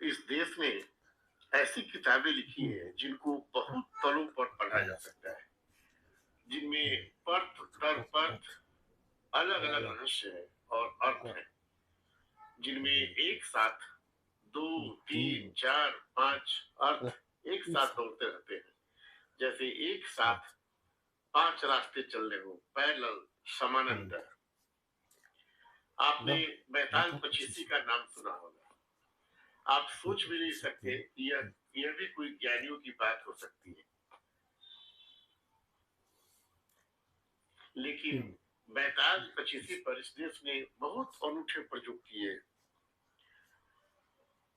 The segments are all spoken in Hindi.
इस देश ने ऐसी किताबें लिखी है जिनको बहुत तलों पर पढ़ा जा सकता है, जिनमें पर्त दर पर्त अलग अलग रहस्य है और अर्थ है, जिनमें एक साथ दो तीन चार पांच अर्थ एक साथ दौड़ते रहते हैं, जैसे एक साथ पांच रास्ते चलने हो, पैरेलल, समानांतर। आपने बैताल पचीसी का नाम सुना होगा। आप सोच भी नहीं सकते कि यह भी कोई ज्ञानियों की बात हो सकती है, लेकिन बैताल पचीसी पर इस देश ने बहुत अनूठे प्रयोग किए।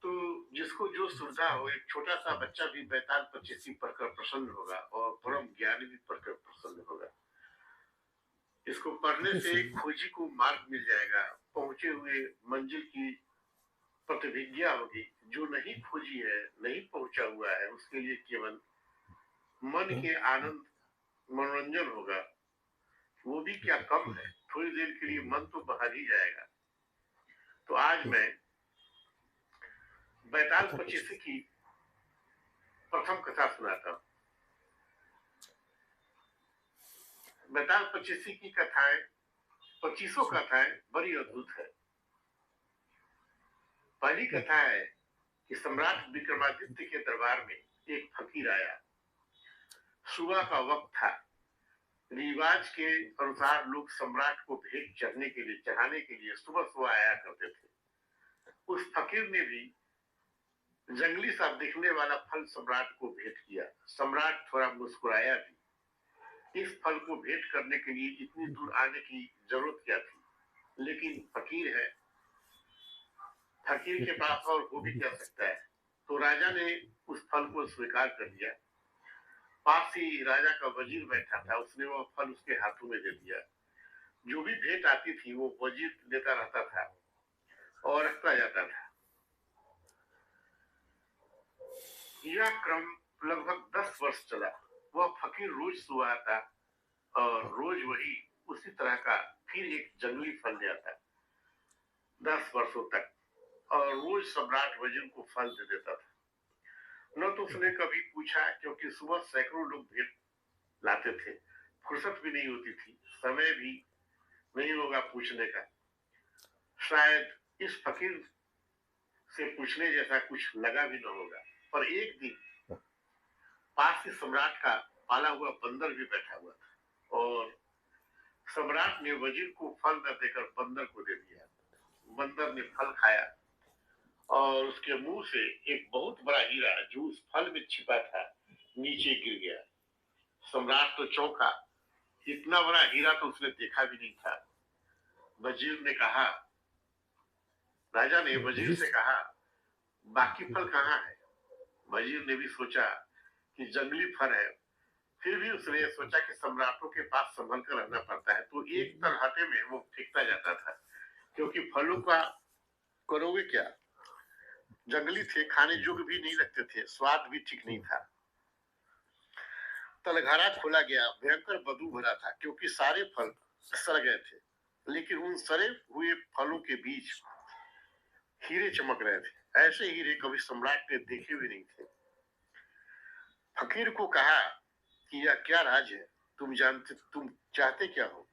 तो जिसको जो सुविधा हो, एक छोटा सा बच्चा भी बैताल पचीसी पढ़कर प्रसन्न होगा और परम ज्ञानी भी पढ़कर प्रसन्न होगा। इसको पढ़ने से खोजी को मार्ग मिल जाएगा, पहुंचे हुए मंजिल की प्रतिभिज्ञा होगी। जो नहीं खोजी है, नहीं पहुंचा हुआ है, उसके लिए केवल मन के आनंद, मनोरंजन होगा। वो भी क्या कम है, थोड़ी देर के लिए मन तो बाहर ही जाएगा। तो आज मैं बैताल पचीसी की प्रथम कथा सुनाता हूं। बैताल पचीसी की कथाएं, 25 कथाएं बड़ी अद्भुत है। पहली कथा है कि सम्राट विक्रमादित्य के दरबार में एक फकीर आया। सुबह का वक्त था। रिवाज के अनुसार लोग सम्राट को भेंट चढ़ने के लिए, चढ़ाने के लिए सुबह सुबह आया करते थे। उस फकीर ने भी जंगली सा दिखने वाला फल सम्राट को भेंट किया। सम्राट थोड़ा मुस्कुराया भी। इस फल को भेंट करने के लिए इतनी दूर आने की जरूरत क्या थी, लेकिन फकीर है, फकीर के पास और हो भी क्या सकता है। तो राजा ने उस फल को स्वीकार कर लिया। पास ही राजा का वजीर बैठा था, उसने वो फल उसके हाथों में दे दिया। जो भी भेंट आती थी वो वजीर लेता रहता था और रखता जाता था। यह क्रम लगभग 10 वर्ष चला। वह फकीर रोज सुबह आता और रोज वही उसी तरह का फिर एक जंगली फल ले आता, 10 वर्षों तक, और रोज सम्राट वजीर को फल दे देता था। न तो उसने कभी पूछा, क्योंकि सुबह सैकड़ों लोग भेंट लाते थे, फुर्सत भी नहीं होती थी, समय भी नहीं होगा पूछने का। शायद इस फकीर से पूछने जैसा कुछ लगा भी न होगा। पर एक दिन पास ही सम्राट का पाला हुआ बंदर भी बैठा हुआ था और सम्राट ने वजीर को फल न देकर बंदर को दे दिया। बंदर ने फल खाया और उसके मुंह से एक बहुत बड़ा हीरा जो उस फल में छिपा था नीचे गिर गया। सम्राट तो चौंका, इतना बड़ा हीरा तो उसने देखा भी नहीं था। वजीर ने कहा, राजा ने वजीर से कहा, बाकी फल कहाँ है? वजीर ने भी सोचा कि जंगली फल है, फिर भी उसने सोचा कि सम्राटों के पास संभल कर रहना पड़ता है, तो एक तरहटे में वो फेंकता जाता था, क्योंकि फलों का करोगे क्या, जंगली थे, खाने योग्य भी नहीं लगते थे, स्वाद भी ठीक नहीं था। तलघारा खोला गया, भयंकर बदबू भरा था, क्योंकि सारे फल सड़ गए थे। लेकिन उन सड़े हुए फलों के बीच हीरे चमक रहे थे। ऐसे हीरे कभी सम्राट ने देखे भी नहीं थे। फकीर को कहा कि यह क्या राज है, तुम चाहते क्या हो,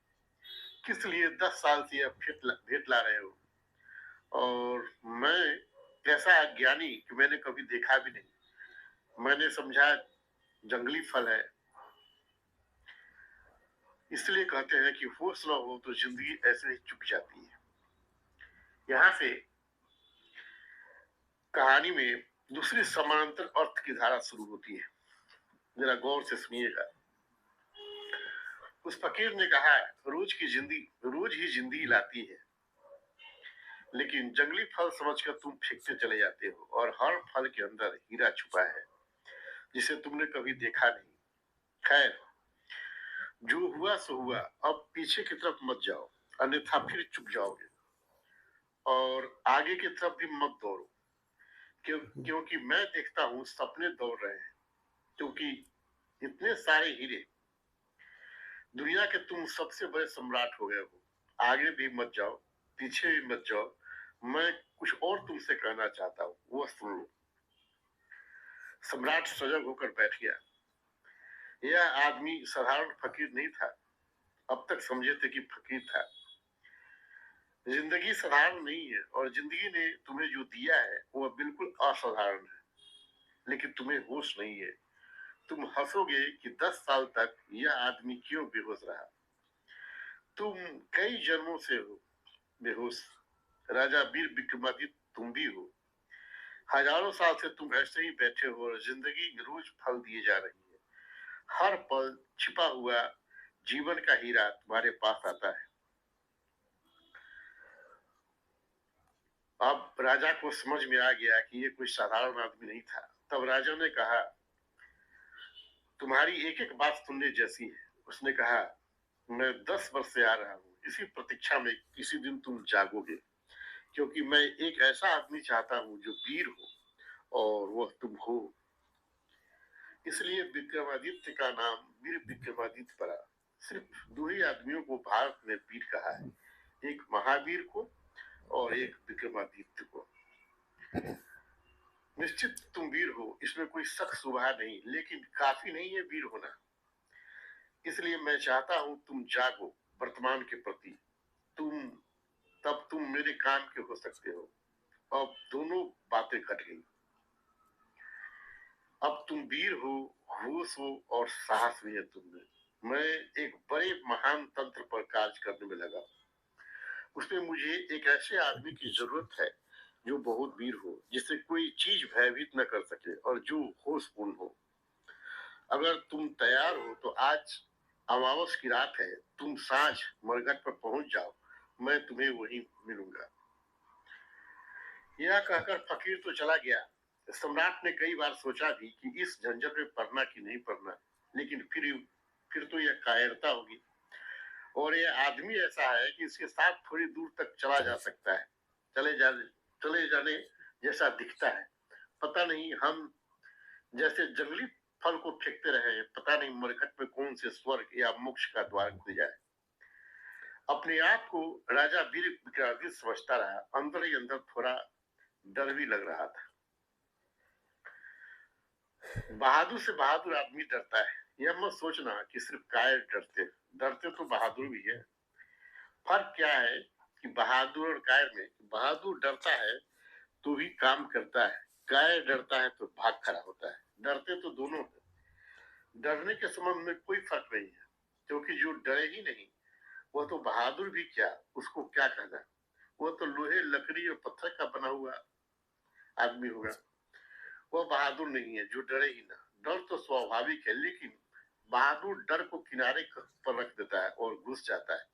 किस लिए 10 साल से यह भेंट ला रहे हो? और मैं ऐसा ज्ञानी कि मैंने कभी देखा भी नहीं। मैंने समझा जंगली फल है। इसलिए कहते हैं कि होश न हो तो जिंदगी ऐसे ही चुक जाती है। यहाँ से कहानी में दूसरी समांतर अर्थ की धारा शुरू होती है। जरा गौर से सुनिएगा। उस फकीर ने कहा, रोज ही जिंदगी लाती है, लेकिन जंगली फल समझकर तुम फेंकते चले जाते हो, और हर फल के अंदर हीरा छुपा है जिसे तुमने कभी देखा नहीं। खैर, जो हुआ सो हुआ, अब पीछे की तरफ मत जाओ, अन्यथा फिर चुक जाओगे, और आगे की तरफ भी मत दौड़ो, क्योंकि मैं देखता हूं सपने दौड़ रहे हैं, क्योंकि इतने सारे हीरे, दुनिया के तुम सबसे बड़े सम्राट हो गए हो। आगे भी मत जाओ, पीछे भी मत जाओ, मैं कुछ और तुमसे कहना चाहता हूँ, वो सुन लो। सम्राट सजग होकर बैठ गया। यह आदमी साधारण फकीर नहीं था, अब तक समझे थे कि फकीर था। जिंदगी साधारण नहीं है और जिंदगी ने तुम्हें जो दिया है वह बिल्कुल असाधारण है, लेकिन तुम्हें होश नहीं है। तुम हंसोगे कि 10 साल तक यह आदमी क्यों बेहोश रहा। तुम कई जन्मों से हो बेहोश। राजा वीर विक्रमादित्य तुम भी हो। हजारों साल से तुम ऐसे ही बैठे हो और जिंदगी रोज फल दिए जा रही है। हर पल छिपा हुआ जीवन का हीरा तुम्हारे पास आता है। अब राजा को समझ में आ गया कि ये कोई साधारण आदमी नहीं था। तब राजा ने कहा, तुम्हारी एक एक बात सुनने जैसी है। उसने कहा, मैं 10 वर्ष से आ रहा हूँ इसी प्रतीक्षा में किसी दिन तुम जागोगे, क्योंकि मैं एक ऐसा आदमी चाहता हूँ जो वीर हो और वह तुम हो। इसलिए विक्रमादित्य का नाम वीर विक्रमादित्य पड़ा। सिर्फ दो ही आदमियों को भारत ने वीर कहा है, एक महावीर को और एक विक्रमादित्य को। निश्चित तुम वीर हो, इसमें कोई शक शुबा नहीं, लेकिन काफी नहीं है वीर होना। इसलिए मैं चाहता हूं तुम जागो वर्तमान के प्रति। तुम मेरे काम के हो सकते हो। अब दोनों बातें घट गई। अब तुम वीर हो, होश हो और साहस भी है तुमने। मैं एक बड़े महान तंत्र पर कार्य करने में लगा। उसमें मुझे एक ऐसे आदमी की जरूरत है जो बहुत वीर हो, जिसे कोई चीज भयभीत न कर सके और जो होशपूर्ण हो। अगर तुम तैयार हो तो आज अमावस की रात है, तुम साँझ मरघट पर पहुंच जाओ, मैं तुम्हें वहीं मिलूंगा। यह कहकर फकीर तो चला गया। सम्राट ने कई बार सोचा भी कि इस झंझट में पड़ना कि नहीं पड़ना, लेकिन फिर तो यह कायरता होगी और यह आदमी ऐसा है कि इसके साथ थोड़ी दूर तक चला जा सकता है। चले जाने जैसा दिखता है। पता नहीं हम जैसे जंगली फल को फेंकते रहे, पता नहीं मरघट में कौन से स्वर्ग या मोक्ष का द्वार खुल जाए। अपने आप को राजा वीर विक्रमादित्य समझता रहा। अंदर ही अंदर थोड़ा डर भी लग रहा था। बहादुर से बहादुर आदमी डरता है। यह मत सोचना कि सिर्फ कायर डरते, डरते तो बहादुर भी है। फर्क क्या है कि बहादुर और कायर में, बहादुर डरता है तो भी काम करता है, कायर डरता है तो भाग खड़ा होता है। डरते तो दोनों है। डरने के संबंध में कोई फर्क नहीं है, क्योंकि जो डरे ही नहीं वह तो बहादुर भी क्या, उसको क्या कहना। वह तो लोहे लकड़ी और पत्थर का बना हुआ आदमी होगा। वह बहादुर नहीं है जो डरे ही ना। डर तो स्वाभाविक है, लेकिन बहादुर डर को किनारे पर रख देता है और घुस जाता है,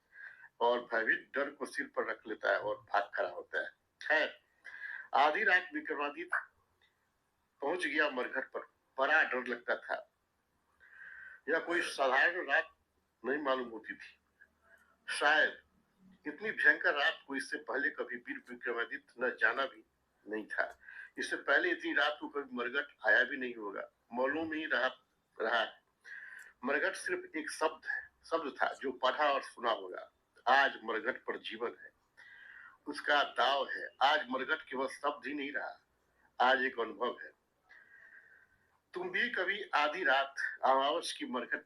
और भयभीत डर को सिर पर रख लेता है और भाग खड़ा होता है। खैर, आधी रात विक्रमादित्य पहुंच गया मरघट पर। बड़ा डर लगता था। यह कोई साधारण रात नहीं मालूम होती थी। शायद इतनी भयंकर रात को इससे पहले कभी वीर विक्रमादित्य न जाना भी नहीं था। इससे पहले इतनी रात को कभी मरघट आया भी नहीं होगा। मालूम ही रहा है। मरघट सिर्फ एक शब्द था जो पढ़ा और सुना होगा। आज मरघट पर जीवन है, उसका दाव है। आज मरघट केवल शब्द ही नहीं रहा, आज एक अनुभव है। तुम भी कभी आधी रात अमावस की मरघट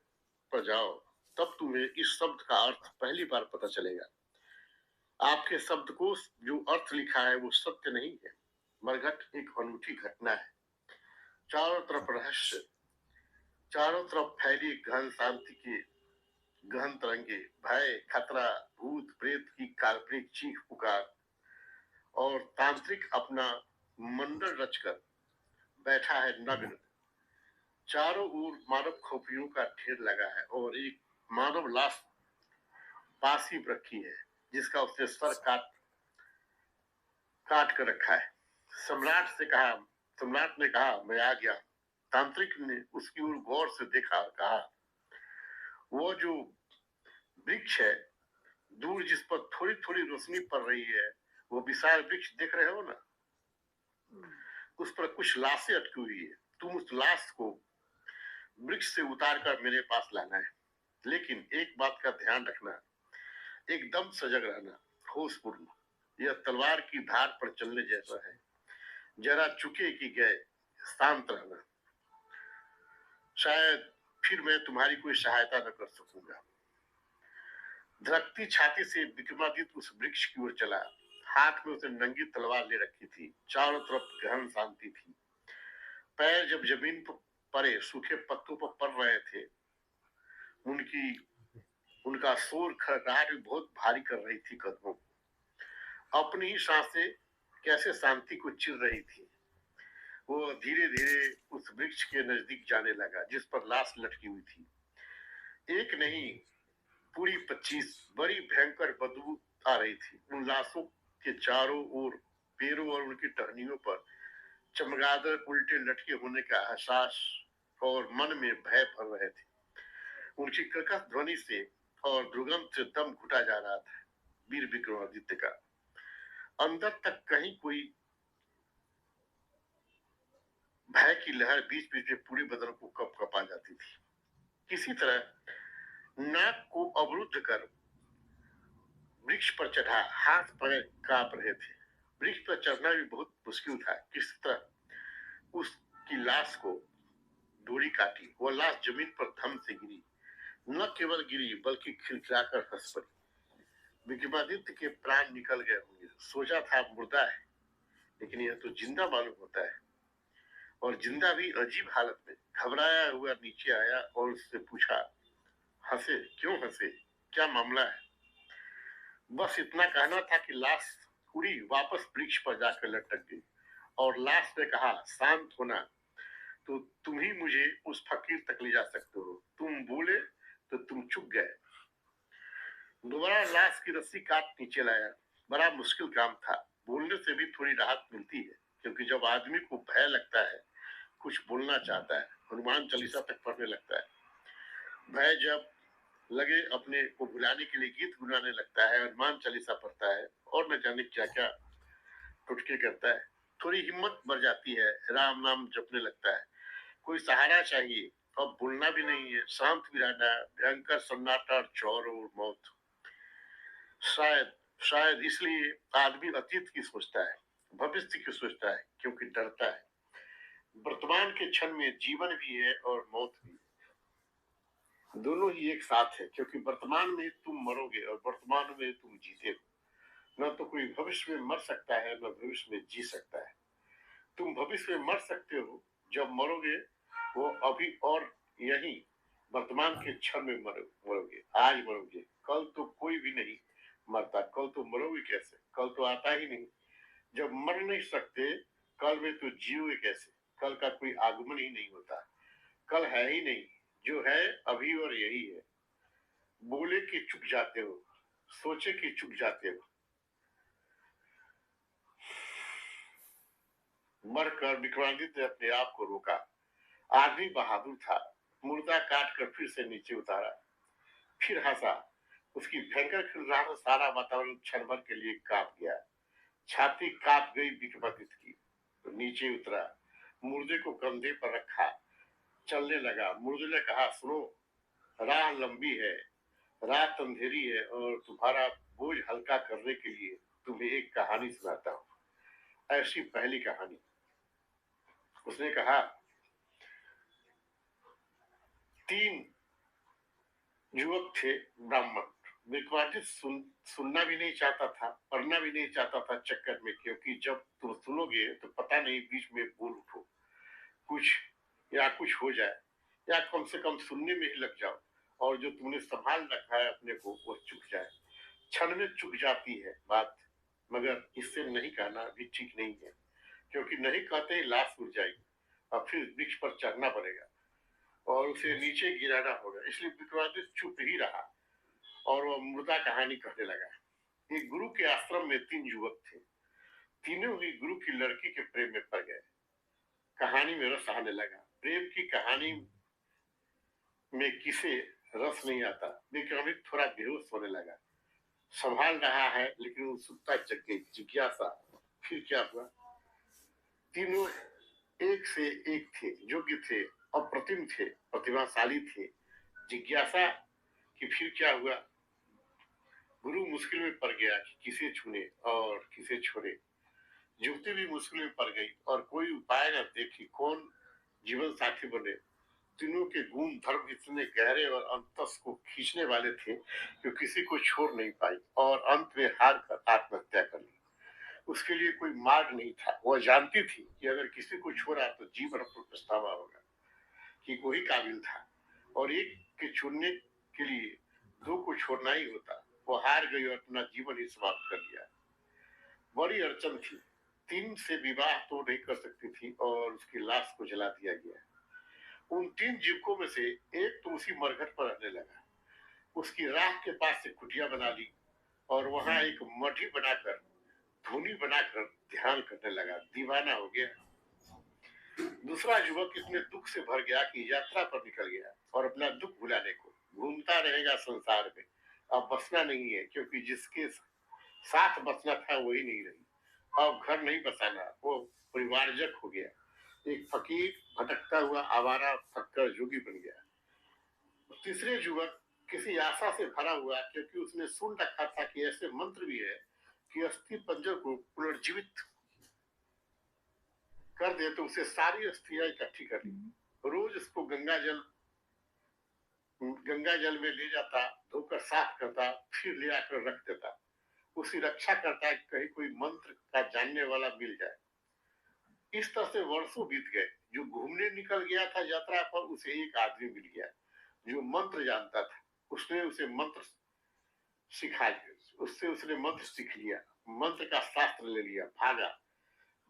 पर जाओ, तब तुम्हें इस शब्द का अर्थ पहली बार पता चलेगा। आपके शब्दकोश जो अर्थ लिखा है वो सत्य नहीं है। मरघट एक अनूठी घटना है। चारों तरफ रहस्य, चारों तरफ फैली गहन शांति की गहन तरंगे, भय, खतरा, भूत प्रेत की काल्पनिक चीख पुकार, और तांत्रिक अपना मंडल रचकर बैठा है नग्न। चारों ओर मानव खोपड़ियों का ढेर लगा है और एक मानव लाश पास ही रखी है, जिसका उसने सर काट कर रखा है। सम्राट ने कहा, मैं आ गया। तांत्रिक ने उसकी ओर गौर से देखा और कहा, वो जो वृक्ष है दूर जिस पर थोड़ी थोड़ी रोशनी पड़ रही है, वो विशाल वृक्ष देख रहे हो ना, उस पर कुछ लाशें अटकी हुई है। तुम उस लाश को वृक्ष से उतार कर मेरे पास लाना है, लेकिन एक बात का ध्यान रखना, एकदम सजग रहना, होशपूर्ण। यह तलवार की धार पर चलने जैसा है। जरा चुके कि गए, शांत रहना। शायद फिर मैं तुम्हारी कोई सहायता न कर सकूंगा। धड़कती छाती से विक्रमादित्य उस वृक्ष की ओर चला। हाथ में उसने नंगी तलवार ले रखी थी। चारों तरफ गहन शांति थी। पैर जब जमीन पर पड़े सूखे पत्तों पर पड़ रहे थे, उनकी उनका शोर खड़खड़ाहट भी बहुत भारी कर रही थी कदमों को। अपनी ही सांसें कैसे शांति को चिर रही थी। वो धीरे धीरे उस वृक्ष के नजदीक जाने लगा जिस पर लाश लटकी हुई थी। एक नहीं, पूरी 25 बड़ी भयंकर बदबू आ रही थी। उन लाशों के चारों ओर पैरों और उनकी टहनियों पर चमगादड़ उल्टे लटके होने का एहसास और मन में भय भर रहे थे। उनकी कर्कश ध्वनि से और दुर्गंध से दम घुटा जा रहा था वीर विक्रमादित्य का। अंदर तक कहीं कोई भय की लहर बीच बीच में पूरे बदन को कप कपा जाती थी। किसी तरह नाक को अवरुद्ध कर वृक्ष पर चढ़ा। हाथ पैर कांप रहे थे। वृक्ष पर चढ़ना भी बहुत मुश्किल था। किसी तरह उसकी लाश को डोरी काटी। वह लाश जमीन पर धम से गिरी। न केवल गिरी बल्कि खिलखिलाकर हंस पड़ी। विक्रमादित्य के प्राण निकल गए होंगे। सोचा था मुर्दा है, लेकिन यह तो जिंदा मालूम होता है, और जिंदा भी अजीब हालत में। घबराया हुआ नीचे आया और उससे पूछा, हंसे क्यों हंसे, क्या मामला है? बस इतना कहना था कि लाश उड़ी वापस वृक्ष पर जाकर लटक गई और लाश ने कहा, शांत होना, तो तुम ही मुझे उस फकीर तक ले जा सकते हो। तुम बोले तो तुम चुप गए। दोबारा लाश की रस्सी काट नीचे लाया। बड़ा मुश्किल काम था। बोलने से भी थोड़ी राहत मिलती है, क्योंकि जब आदमी को भय लगता है, कुछ बोलना चाहता है, हनुमान चालीसा तक पढ़ने लगता है। भय जब लगे अपने को भुलाने के लिए गीत गुनगुनाने लगता है, हनुमान चालीसा पढ़ता है और न जाने क्या क्या टुटके करता है। थोड़ी हिम्मत बढ़ जाती है, राम नाम जपने लगता है। कोई सहारा चाहिए। अब बोलना भी नहीं है, शांत भी रहना है। भयंकर सन्नाटा और चौर और मौत। शायद शायद इसलिए आदमी अतीत की सोचता है, भविष्य की सोचता है, क्योंकि डरता है। वर्तमान के क्षण में जीवन भी है और मौत भी। दोनों ही एक साथ है, क्योंकि वर्तमान में तुम मरोगे और वर्तमान में तुम जीते हो। न तो कोई भविष्य में मर सकता है, न भविष्य में जी सकता है। तुम भविष्य में मर सकते हो, जब मरोगे वो अभी और यही वर्तमान के क्षण में मरोगे। आज मरोगे, कल तो कोई भी नहीं मरता। कल तो मरोगे कैसे? कल तो आता ही नहीं। जब मर नहीं सकते, कल में तो जियोगे कैसे? कल का कोई आगमन ही नहीं होता। कल है ही नहीं, जो है अभी और यही है। बोले कि चुप जाते हो, सोचे कि चुप जाते हो। मरकर विक्रमादित्य ने अपने आप को रोका। आदमी बहादुर था। मुर्दा काट कर फिर से नीचे उतारा, फिर हंसा। उसकी भयंकर खिलराहट से सारा वातावरण क्षण भर के लिए कांप गया। छाती कांप गई विक्रमादित्य की। तो नीचे उतरा, मुर्दे को कंधे पर रखा, चलने लगा। मुर्दे ने कहा, सुनो, राह लंबी है, रात अंधेरी है, और तुम्हारा बोझ हल्का करने के लिए तुम्हें एक कहानी सुनाता हूँ। ऐसी पहली कहानी। उसने कहा, 3 युवक थे, ब्राह्मण। विक्रमादित्य सुनना भी नहीं चाहता था, पढ़ना भी नहीं चाहता था चक्कर में, क्योंकि जब तुम सुनोगे तो पता नहीं बीच में बोल उठो कुछ, या कुछ हो जाए, या कम से कम सुनने में ही लग जाओ, और जो तुमने संभाल रखा है अपने को वो चुक जाए। क्षण में चुक जाती है बात, मगर इससे नहीं कहना भी ठीक नहीं है, क्योंकि नहीं कहते ही लाश उड़ जाएगी और फिर वृक्ष पर चढ़ना पड़ेगा और उसे नीचे गिराना होगा। इसलिए विक्रमादित्य चुप ही रहा और वह मुर्दा कहानी कहने लगा। एक गुरु के आश्रम में 3 युवक थे। तीनों ही गुरु की लड़की के प्रेम में पड़ गए। कहानी में रस आने लगा। प्रेम की कहानी में किसे रस नहीं आता। विक्रमादित्य थोड़ा बेहोश होने लगा। संभाल रहा है, लेकिन उत्सुकता जग गई, जिज्ञासा। फिर क्या हुआ? तीनों एक से एक थे, योग्य थे, अप्रतिम थे, प्रतिभाशाली थे। जिज्ञासा कि फिर क्या हुआ? गुरु मुश्किल में पड़ गया कि किसे चुने और किसे छोड़े। युवती भी मुश्किल में पड़ गई और कोई उपाय न देखी कौन जीवन साथी बने। तीनों के गुण धर्म इतने गहरे और अंतस को खींचने वाले थे कि किसी को छोड़ नहीं पाई और अंत में हार कर आत्महत्या कर ली। उसके लिए कोई मार्ग नहीं था। वह जानती थी कि अगर किसी को छोड़ा तो जीवन पर पछतावा होगा, कि वही काबिल था और एक के चुनने के लिए दो को छोड़ना ही होता। वो हार गई और अपना जीवन ही समाप्त कर दिया। बड़ी अड़चन थी। 3 से विवाह तो नहीं कर सकती थी और उसकी लाश को जला दिया गया। उन 3 युवकों में से एक तो उसी मरघट पर रहने लगा। उसकी राख के पास से कुटिया बना ली और वहां एक मढ़ी बनाकर धूनी बनाकर ध्यान करने लगा। दीवाना हो गया। दूसरा युवक इतने दुख से भर गया कि यात्रा पर निकल गया और अपना दुख भुलाने को घूमता रहेगा संसार में। अब बसना नहीं है, क्योंकि जिसके साथ बसना था वही नहीं रही। अब घर नहीं बसाना, वो परिवारजक हो गया। एक फकीर भटकता हुआ आवारा फक्कर जोगी बन गया। तीसरे युवक किसी आशा से भरा हुआ, क्योंकि उसने सुन रखा था कि ऐसे मंत्र भी है कि अस्थि पंजर को पुनर्जीवित कर दे तो उसे सारी अस्थियां इकट्ठी कर ली। रोज उसको गंगा जल में ले जाता, धोकर साफ करता, फिर ले आकर रख देता। उसकी रक्षा करता कि कहीं कोई मंत्र का जानने वाला मिल जाए। इस तरह से वर्षों बीत गए। जो घूमने निकल गया था यात्रा पर, उसे एक आदमी मिल गया जो मंत्र जानता था। उसने उसे मंत्र सिखा दिया। उससे उसने मंत्र सीख लिया, मंत्र का शास्त्र ले लिया, भागा।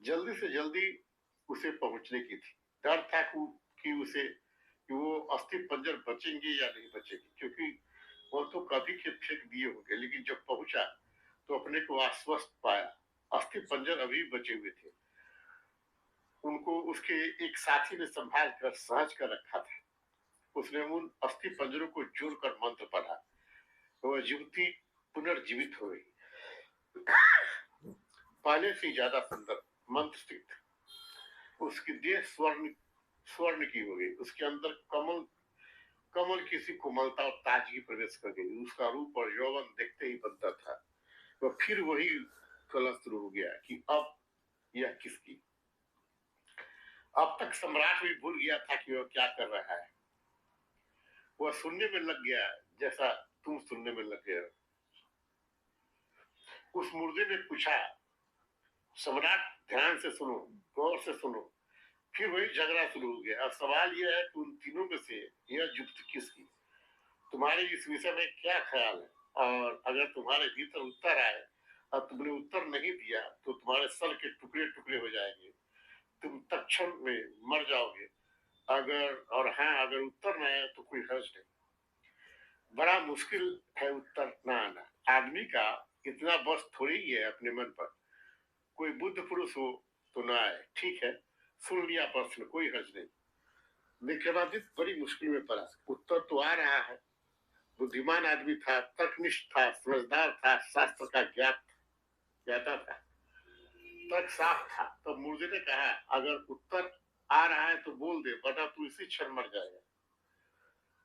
जल्दी से जल्दी उसे पहुंचने की थी। डर था कि उसे कि वो अस्थि पंजर बचेंगे या नहीं बचेंगे, क्योंकि वो तो कभी के फेंक दिए होंगे। लेकिन जब पहुंचा तो अपने को आश्वस्त पाया। अस्थि पंजर अभी बचे हुए थे। उनको उसके एक साथी ने संभाल कर सहज कर रखा था। उसने उन अस्थि पंजरों को जोड़कर मंत्र पढ़ा। वह युवती पुनर्जीवित हो गई, पहले से ज्यादा सुंदर, मंत्र सिद्ध। उसकी देह स्वर्ण स्वर्ण की हो गई। उसके अंदर कमल कमल किसी कोमलता और ताजगी प्रवेश कर गई। उसका रूप और यौवन देखते ही बनता था। वह फिर वही कलह शुरू हो गया कि अब यह किसकी। अब तक सम्राट भी भूल गया था कि वह क्या कर रहा है। वह सुनने में लग गया जैसा तुम सुनने में लग गए। उस मुर्दे ने पूछा, सम्राट ध्यान से सुनो, गौर से सुनो। फिर वही झगड़ा शुरू हो गया। अब सवाल यह है कि उन तीनों में से यह युक्त किसकी। तुम्हारे इस विषय में क्या ख्याल है? और अगर तुम्हारे भीतर उत्तर आए और तुमने उत्तर नहीं दिया तो तुम्हारे सर के टुकड़े टुकड़े हो जाएंगे। तुम तत्क्षण में मर जाओगे। अगर उत्तर न आए तो कोई हर्ज नहीं। बड़ा मुश्किल है उत्तर न आना। आदमी का इतना बस थोड़ी ही है अपने मन पर। कोई बुद्ध पुरुष हो तो ना आए, ठीक है, सुन लिया प्रश्न, कोई हर्ज नहीं। विक्रमादित्य बड़ी मुश्किल में पड़ा। उत्तर तो आ रहा है। बुद्धिमान आदमी था, तर्कनिष्ठ था, समझदार था, शास्त्र का ज्ञाता था, तर्क साफ था। तब मुर्दे ने कहा, अगर उत्तर आ रहा है तो बोल दे, वरना तू इसी क्षण मर जाएगा।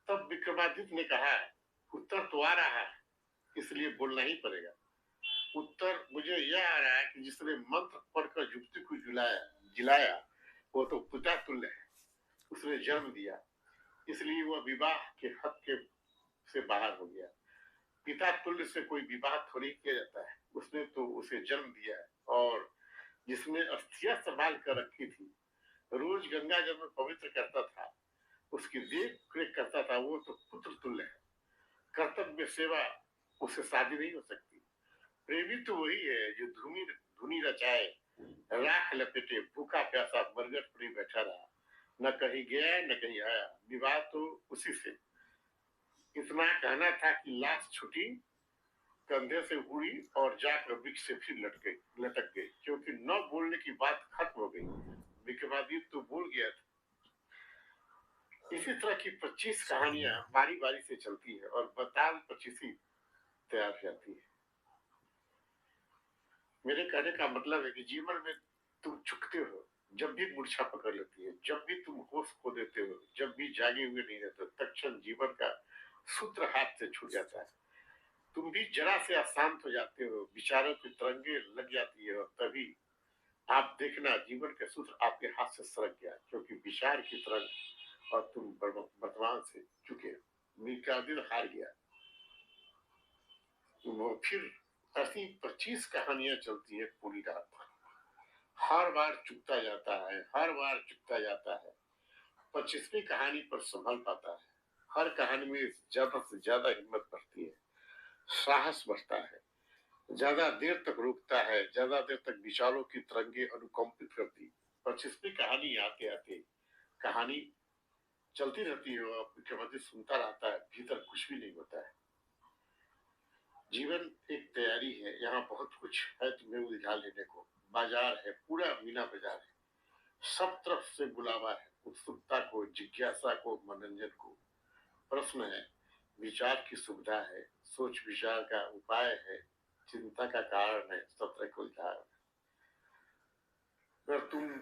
तब विक्रमादित्य ने कहा, उत्तर तो आ रहा है, इसलिए बोलना ही पड़ेगा। उत्तर मुझे यह आ रहा है कि जिसने मंत्र पढ़कर युवती को जिलाया वो तो पिता तुल्य है। उसने जन्म दिया, इसलिए वह विवाह के हक के से बाहर हो गया। पिता तुल्य से कोई विवाह थोड़ी किया जाता है। उसने तो उसे जन्म दिया है। और जिसने अस्थियां संभाल कर रखी थी, रोज गंगा जल में पवित्र करता था, उसकी देख रेख करता था, वो तो पुत्र तुल्य है। कर्तव्य सेवा उससे शादी नहीं हो सकती। प्रेमी तो वही है जो धुनी रचाए, राख लपेटे, भूखा प्यासा बरगद पर ही बैठा रहा, न कहीं गया न कहीं आया। विवाह तो उसी से। इतना कहना था कि लाश छुटी, कंधे से उड़ी और जाकर वृक्ष से फिर लटक गई, क्योंकि न बोलने की बात खत्म हो गई। विक्रमादित्य तो बोल गया था। इसी तरह की 25 कहानियां बारी बारी से चलती है और बताल 25 तैयार हो जाती है। मेरे कहने का मतलब है कि जीवन में तुम चुकते हो जब भी मूर्छा पकड़ लेती है, जब भी तुम होश खो देते हो, जब भी जागे हुए नहीं रहते, तत्क्षण जीवन का सूत्र हाथ से छूट जाता है। तुम भी जरा से अशांत हो जाते हो, विचारों की तरंगे लग जाती है, और तभी आप देखना जीवन का सूत्र आपके हाथ से सरक गया, क्योंकि विचार की तरंग और तुम वर्तमान से चुके हो। मीका दिल हार गया। वो फिर ऐसी 25 कहानियां चलती है पूरी रात। हर बार चुकता जाता है, हर बार चुकता जाता है। 25वीं कहानी पर संभल पाता है। हर कहानी में ज्यादा से ज्यादा हिम्मत बढ़ती है, साहस बढ़ता है, ज्यादा देर तक रुकता है, ज्यादा देर तक विचारों की तरंगे अनुकंपित करती। 25वीं कहानी आते आते कहानी चलती रहती है और मुख्यमंत्री सुनता रहता है, भीतर कुछ भी नहीं होता है। जीवन एक तैयारी है, यहाँ बहुत कुछ है तुम्हें उलझा लेने को। बाजार है, पूरा मीना बाजार है, सब तरफ से बुलावा है, उत्सुकता को, जिज्ञासा को, मनोरंजन को। प्रश्न है, विचार की सुविधा है, सोच विचार का उपाय है, चिंता का कारण है, सत्र को उलझा। अगर तुम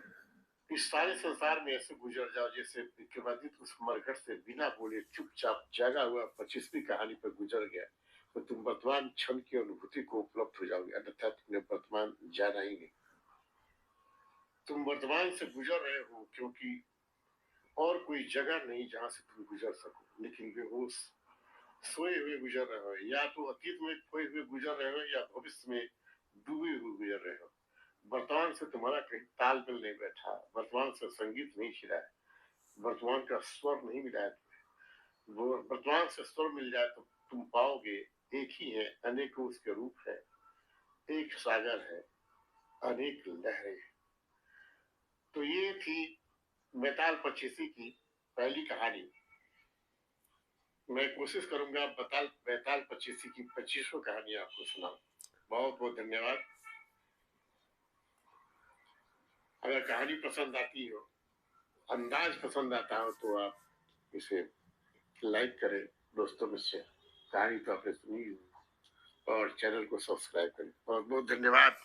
इस सारे संसार में ऐसे गुजर जाओ जैसे विक्रमादित्य उस मरघट से बिना बोले चुपचाप जागा हुआ 25वीं कहानी पर गुजर गया, तो तुम वर्तमान क्षण की अनुभूति को उपलब्ध हो जाओगे, अन्यथा तुमने वर्तमान जाना ही नहीं। तुम वर्तमान से गुजर रहे हो क्योंकि और कोई जगह नहीं जहां से तुम गुजर सको, लेकिन बेहोश सोए हुए गुजर रहे हो, या तो अतीत में खोए हुए गुजर रहे हो, या भविष्य में डूबे हुए गुजर रहे हो। वर्तमान से तुम्हारा कहीं तालमेल नहीं बैठा, वर्तमान से संगीत नहीं छिड़ा है, वर्तमान का स्वर नहीं मिला है। वो वर्तमान से स्वर मिल जाए तो तुम पाओगे एक ही है, अनेकों उसके रूप है, एक सागर है, अनेक लहरें। तो ये थी बेताल पचीसी की पहली कहानी। मैं कोशिश करूंगा बेताल पचीसी की 25वीं कहानी आपको सुनाऊं। बहुत बहुत धन्यवाद। अगर कहानी पसंद आती हो, अंदाज पसंद आता हो, तो आप इसे लाइक करें, दोस्तों में शेयर। कहानी तो आपने सुनी और चैनल को सब्सक्राइब करें। बहुत बहुत धन्यवाद।